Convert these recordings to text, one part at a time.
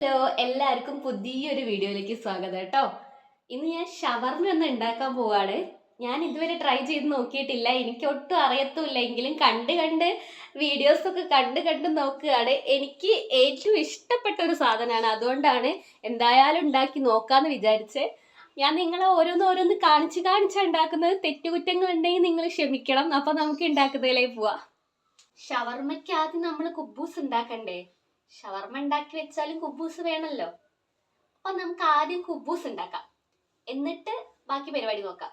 Hello, എല്ലാവർക്കും പുതിയൊരു വീഡിയോയിലേക്ക് സ്വാഗതം കേട്ടോ. ഇന്ന് ഞാൻ ഷവർമ ഒന്ന് ഉണ്ടാക്കാൻ പോവാണ്. ഞാൻ ഇതുവരെ ട്രൈ ചെയ്ത് നോക്കിയിട്ടില്ല, എനിക്ക് ഒട്ടും അറിയത്തുമില്ല. എങ്കിലും കണ്ട് വീഡിയോസൊക്കെ കണ്ട് നോക്കുകയാണ്. എനിക്ക് ഏറ്റവും ഇഷ്ടപ്പെട്ട ഒരു സാധനമാണ്, അതുകൊണ്ടാണ് എന്തായാലും ഉണ്ടാക്കി നോക്കാമെന്ന് വിചാരിച്ചേ. ഞാൻ നിങ്ങളെ ഓരോന്ന് കാണിച്ച് ഉണ്ടാക്കുന്നത്. തെറ്റുകുറ്റങ്ങൾ ഉണ്ടെങ്കിൽ നിങ്ങൾ ക്ഷമിക്കണം. അപ്പം നമുക്ക് ഉണ്ടാക്കുന്നതിലേക്ക് പോവാം. ഷവർമയ്ക്ക് ആദ്യം നമ്മൾ കുബൂസ് ഉണ്ടാക്കണ്ടേ? ഷവർമ ഉണ്ടാക്കി വെച്ചാലും കുബൂസ് വേണമല്ലോ. അപ്പൊ നമുക്ക് ആദ്യം കുബൂസ് ഉണ്ടാക്കാം, എന്നിട്ട് ബാക്കി പരിപാടി നോക്കാം.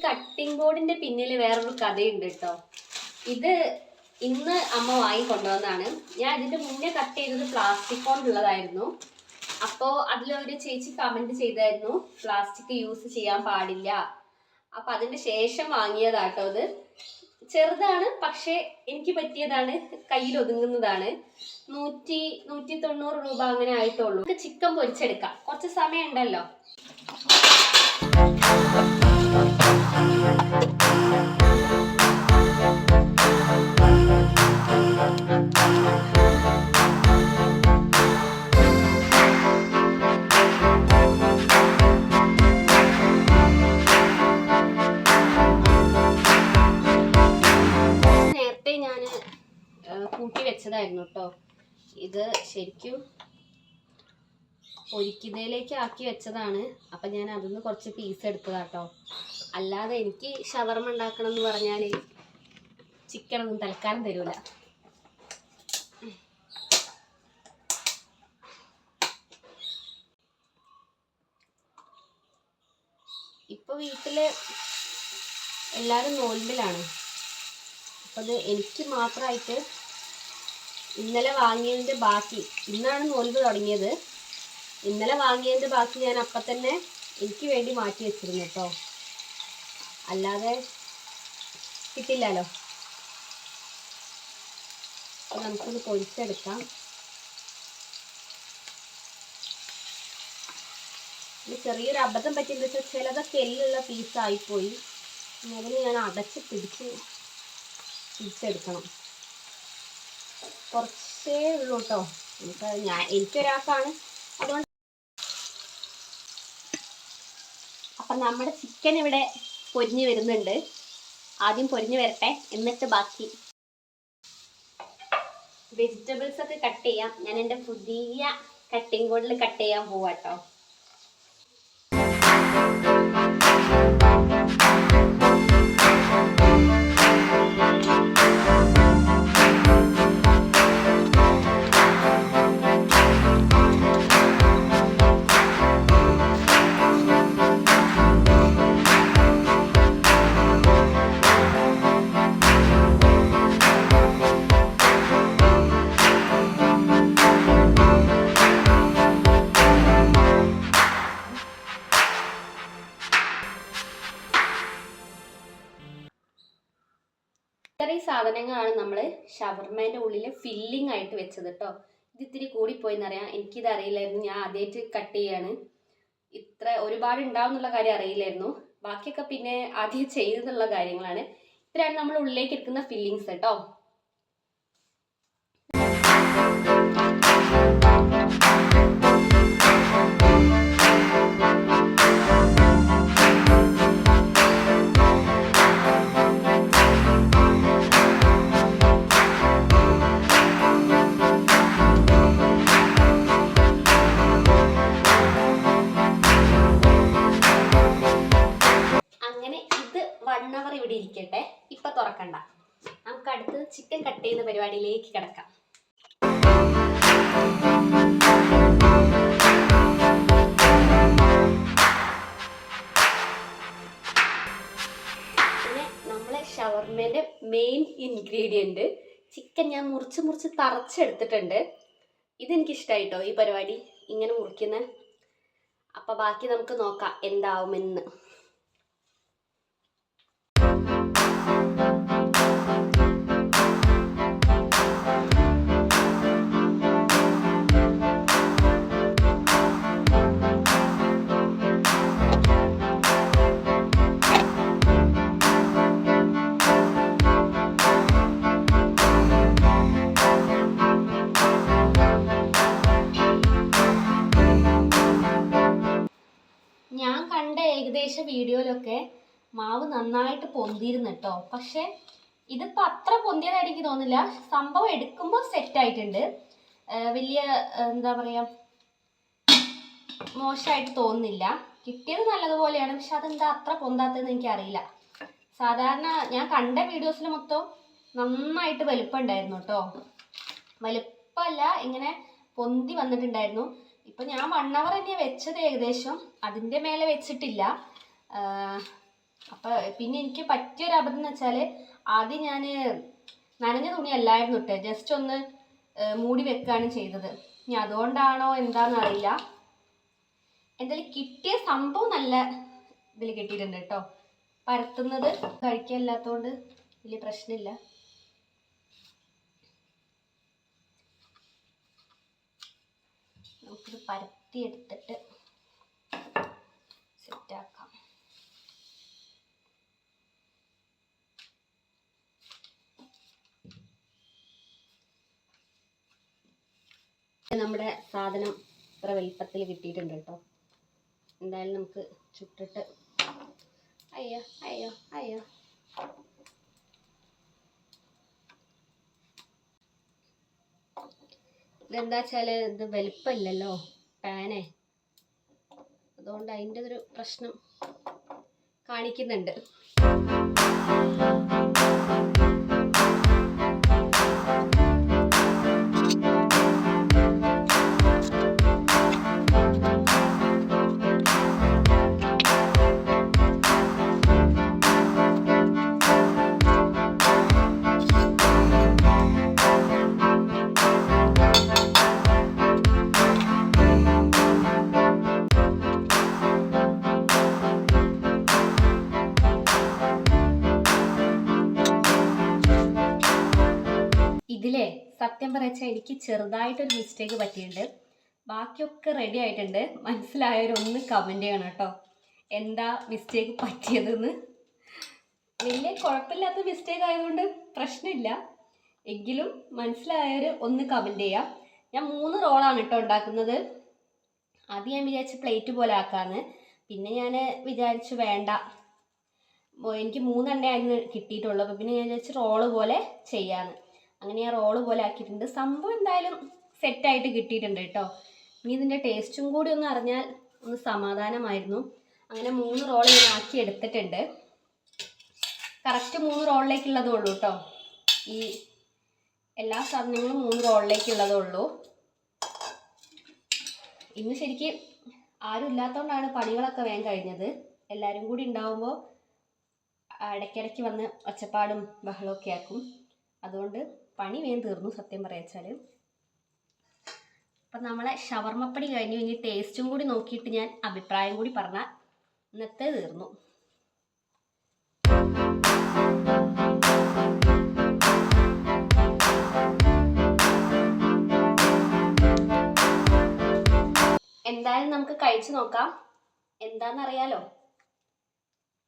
കട്ടിംഗ് ബോർഡിന്റെ പിന്നിൽ വേറൊരു കഥയുണ്ട് കേട്ടോ. ഇത് ഇന്ന് അമ്മ വാങ്ങിക്കൊണ്ടുവന്നതാണ്. ഞാൻ ഇതിന്റെ മുന്നേ കട്ട് ചെയ്തത് പ്ലാസ്റ്റിക് കൊണ്ടുള്ളതായിരുന്നു. അപ്പോൾ അതിലൊരു ചേച്ചി കമന്റ് ചെയ്തായിരുന്നു പ്ലാസ്റ്റിക് യൂസ് ചെയ്യാൻ പാടില്ല. അപ്പൊ അതിന്റെ ശേഷം വാങ്ങിയതാട്ടോ. ഇത് ചെറുതാണ്, പക്ഷെ എനിക്ക് പറ്റിയതാണ്, കയ്യിൽ ഒതുങ്ങുന്നതാണ്. 190 രൂപ അങ്ങനെ ആയിട്ടുള്ളൂ. ചിക്കൻ പൊരിച്ചെടുക്കാം, കുറച്ച് സമയം ഉണ്ടല്ലോ. കൂട്ടി വെച്ചതായിരുന്നു കേട്ടോ. ഇത് ശരിക്കും പൊരിക്കുന്നതിലേക്ക് ആക്കി വെച്ചതാണ്. അപ്പം ഞാൻ അതിന്ന് കുറച്ച് പീസ് എടുത്തതാട്ടോ. അല്ലാതെ എനിക്ക് ഷവർമ ഉണ്ടാക്കണം എന്ന് പറഞ്ഞാൽ ചിക്കനൊന്നും തൽക്കാലം തരൂല. ഇപ്പൊ വീട്ടില് എല്ലാവരും നോൽമ്പിലാണ്. അപ്പം അത് എനിക്ക് മാത്രമായിട്ട് ഇന്നലെ വാങ്ങിയതിൻ്റെ ബാക്കി, ഇന്നാണ് നോൽമ്പ് തുടങ്ങിയത്. ഇന്നലെ വാങ്ങിയതിൻ്റെ ബാക്കി ഞാൻ അപ്പം തന്നെ എനിക്ക് വേണ്ടി മാറ്റി വെച്ചിരുന്നു കേട്ടോ. അല്ലാതെ കിട്ടില്ലല്ലോ. അപ്പം നമുക്കൊന്ന് പൊരിച്ചെടുക്കാം. ചെറിയൊരു അബദ്ധം പറ്റിയെന്ന് വെച്ചാൽ ചിലതൊക്കെ എല്ലുള്ള പീസായിപ്പോയി. അതിന് ഞാൻ അടച്ച് പിടിച്ചെടുക്കണം. കുറച്ചേ ഉള്ളൂ കേട്ടോ. എനിക്കൊരാൾക്കാണ്, അതുകൊണ്ട്. അപ്പം നമ്മുടെ ചിക്കൻ ഇവിടെ പൊരിഞ്ഞ് വരുന്നുണ്ട്. ആദ്യം പൊരിഞ്ഞ് വരട്ടെ, എന്നിട്ട് ബാക്കി വെജിറ്റബിൾസ് ഒക്കെ കട്ട് ചെയ്യാം. ഞാൻ എൻ്റെ പുതിയ കട്ടിംഗ് ബോർഡിൽ കട്ട് ചെയ്യാൻ പോവാട്ടോ. ഇത്രയും സാധനങ്ങളാണ് നമ്മൾ ഷവർമേൻ്റെ ഉള്ളിൽ ഫില്ലിംഗ് ആയിട്ട് വെച്ചത് കേട്ടോ. ഇത് ഇത്തിരി കൂടിപ്പോയെന്നറിയാം, എനിക്കിത് അറിയില്ലായിരുന്നു. ഞാൻ ആദ്യമായിട്ട് കട്ട് ചെയ്യാണ്. ഇത്ര ഒരുപാട് ഉണ്ടാവും എന്നുള്ള കാര്യം അറിയില്ലായിരുന്നു. ബാക്കിയൊക്കെ പിന്നെ ആദ്യം ചെയ്തെന്നുള്ള കാര്യങ്ങളാണ്. ഇത്രയാണ് നമ്മൾ ഉള്ളിലേക്ക് എടുക്കുന്ന ഫില്ലിങ്സ് കേട്ടോ. ഇവിടെ ഇരിക്കട്ടെ, ഇപ്പൊ തുറക്കണ്ട. നമുക്ക് അടുത്തത് ചിക്കൻ കട്ട് ചെയ്യുന്ന പരിപാടിയിലേക്ക് കിടക്കാം. പിന്നെ നമ്മളെ ഷവർമേന്റെ മെയിൻ ഇൻഗ്രീഡിയന്റ് ചിക്കൻ ഞാൻ മുറിച്ച് തറച്ചെടുത്തിട്ടുണ്ട്. ഇതെനിക്കിഷ്ടായിട്ടോ ഈ പരിപാടി, ഇങ്ങനെ മുറിക്കുന്നത്. അപ്പൊ ബാക്കി നമുക്ക് നോക്കാം എന്താവുമെന്ന്. ശേഷം വീഡിയോയിലൊക്കെ മാവ് നന്നായിട്ട് പൊന്തിയിരുന്നു കേട്ടോ. പക്ഷെ ഇതിപ്പോൾ അത്ര പൊന്തിയതായിട്ട് എനിക്ക് തോന്നുന്നില്ല. സംഭവം എടുക്കുമ്പോൾ സെറ്റായിട്ടുണ്ട്. വലിയ എന്താ പറയുക, മോശമായിട്ട് തോന്നുന്നില്ല. കിട്ടിയത് നല്ലതുപോലെയാണ്. പക്ഷെ അതെന്താ അത്ര പൊന്താത്തതെന്ന് എനിക്കറിയില്ല. സാധാരണ ഞാൻ കണ്ട വീഡിയോസിൽ മൊത്തം നന്നായിട്ട് വലുപ്പം ഉണ്ടായിരുന്നു കേട്ടോ. വലുപ്പമല്ല, ഇങ്ങനെ പൊന്തി വന്നിട്ടുണ്ടായിരുന്നു. ഇപ്പം ഞാൻ 1 hour തന്നെയാണ് വെച്ചത് ഏകദേശം. അതിൻ്റെ മേലെ വെച്ചിട്ടില്ല. അപ്പം പിന്നെ എനിക്ക് പറ്റിയൊരു അബദ്ധം എന്ന് വെച്ചാൽ, ആദ്യം ഞാൻ നനഞ്ഞ തുണി അല്ലായിരുന്നു ഇട്ടേ, ജസ്റ്റ് ഒന്ന് മൂടി വെക്കുകയാണ് ചെയ്തത്. ഇനി അതുകൊണ്ടാണോ എന്താണെന്ന് അറിയില്ല. എന്തായാലും കിട്ടിയ സംഭവം നല്ല ഇതിൽ കിട്ടിയിട്ടുണ്ട് കേട്ടോ. പരത്തുന്നത് കഴിക്കാനില്ലാത്തതുകൊണ്ട് വലിയ പ്രശ്നമില്ല. നമുക്കിത് പരത്തി എടുത്തിട്ട് സെറ്റാക്കാം. നമ്മുടെ സാധനം ഇത്ര വലിപ്പത്തിൽ കിട്ടിയിട്ടുണ്ട് കേട്ടോ. എന്തായാലും നമുക്ക് ചുട്ടിട്ട് അയ്യോ അയ്യോ അയ്യോ ഇതെന്താ വെച്ചാൽ ഇത് വലിപ്പമില്ലല്ലോ പാനേ, അതുകൊണ്ട് അതിൻ്റെ ഒരു പ്രശ്നം കാണിക്കുന്നുണ്ട്. ഇതിലെ സത്യം പറയച്ചാൽ എനിക്ക് ചെറുതായിട്ടൊരു മിസ്റ്റേക്ക് പറ്റിയിട്ടുണ്ട്. ബാക്കിയൊക്കെ റെഡി ആയിട്ടുണ്ട്. മനസ്സിലായവരൊന്ന് കമൻറ്റ് ചെയ്യണം കേട്ടോ, എന്താ മിസ്റ്റേക്ക് പറ്റിയതെന്ന്. വലിയ കുഴപ്പമില്ലാത്ത മിസ്റ്റേക്ക് ആയതുകൊണ്ട് പ്രശ്നമില്ല. എങ്കിലും മനസ്സിലായവർ ഒന്ന് കമൻറ്റ് ചെയ്യാം. ഞാൻ 3 റോളാണ് കേട്ടോ ഉണ്ടാക്കുന്നത്. ആദ്യം ഞാൻ വിചാരിച്ച് പ്ലേറ്റ് പോലെ ആക്കാമെന്ന്. പിന്നെ ഞാൻ വിചാരിച്ചു വേണ്ട, എനിക്ക് 3 എണ്ണയായിരുന്നു കിട്ടിയിട്ടുള്ളൂ. അപ്പോൾ പിന്നെ ഞാൻ വിചാരിച്ച് റോള് പോലെ ചെയ്യാമെന്ന്. അങ്ങനെ ഞാൻ റോള് പോലെ ആക്കിയിട്ടുണ്ട്. സംഭവം എന്തായാലും സെറ്റായിട്ട് കിട്ടിയിട്ടുണ്ട് കേട്ടോ. ഇനി ഇതിൻ്റെ ടേസ്റ്റും കൂടി ഒന്ന് അറിഞ്ഞാൽ ഒന്ന് സമാധാനമായിരുന്നു. അങ്ങനെ 3 റോൾ ഞാൻ ആക്കി എടുത്തിട്ടുണ്ട്. കറക്റ്റ് 3 റോളിലേക്കുള്ളതേ ഉള്ളൂ കേട്ടോ. ഈ എല്ലാ സാധനങ്ങളും 3 റോളിലേക്കുള്ളതേ ഉള്ളൂ. ഇന്ന് ശരിക്കും ആരും ഇല്ലാത്തതുകൊണ്ടാണ് പണികളൊക്കെ വേഗം കഴിഞ്ഞത്. എല്ലാവരും കൂടി ഉണ്ടാവുമ്പോൾ ഇടയ്ക്കിടയ്ക്ക് വന്ന് ഒച്ചപ്പാടും ബഹളമൊക്കെ ആക്കും. അതുകൊണ്ട് പണി വേഗം തീർന്നു സത്യം പറയാച്ചാൽ. അപ്പം നമ്മളെ ഷവർമ്മപ്പണി കഴിഞ്ഞു. ഇനി ടേസ്റ്റും കൂടി നോക്കിയിട്ട് ഞാൻ അഭിപ്രായം കൂടി പറഞ്ഞാൽ ഇന്നത്തെ തീർന്നു. എന്തായാലും നമുക്ക് കഴിച്ചു നോക്കാം. എന്താണെന്നറിയാലോ.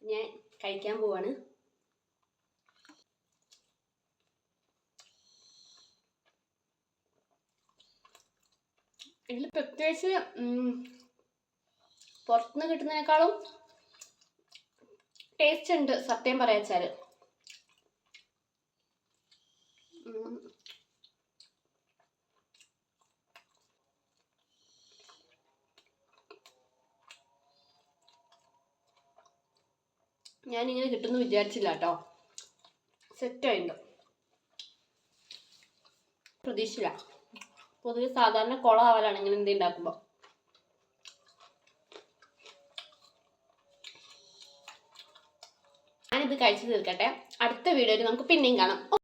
ഞാൻ കഴിക്കാൻ പോവാണ്. ഇതിൽ പ്രത്യേകിച്ച് പുറത്തുനിന്ന് കിട്ടുന്നതിനേക്കാളും ടേസ്റ്റ് ഉണ്ട് സത്യം പറയാച്ചാൽ. ഞാനിങ്ങനെ കിട്ടുമെന്ന് വിചാരിച്ചില്ല കേട്ടോ. സെറ്റായിട്ടുണ്ട്, പ്രതീക്ഷിച്ചില്ല. പൊതുവെ സാധാരണ കുളമാവലാണ് ഇങ്ങനെ എന്തെങ്കിലും ഉണ്ടാക്കുമ്പോൾ. ഞാനിത് കഴിച്ചു തീർക്കട്ടെ. അടുത്ത വീഡിയോയിൽ നമുക്ക് പിന്നെയും കാണാം.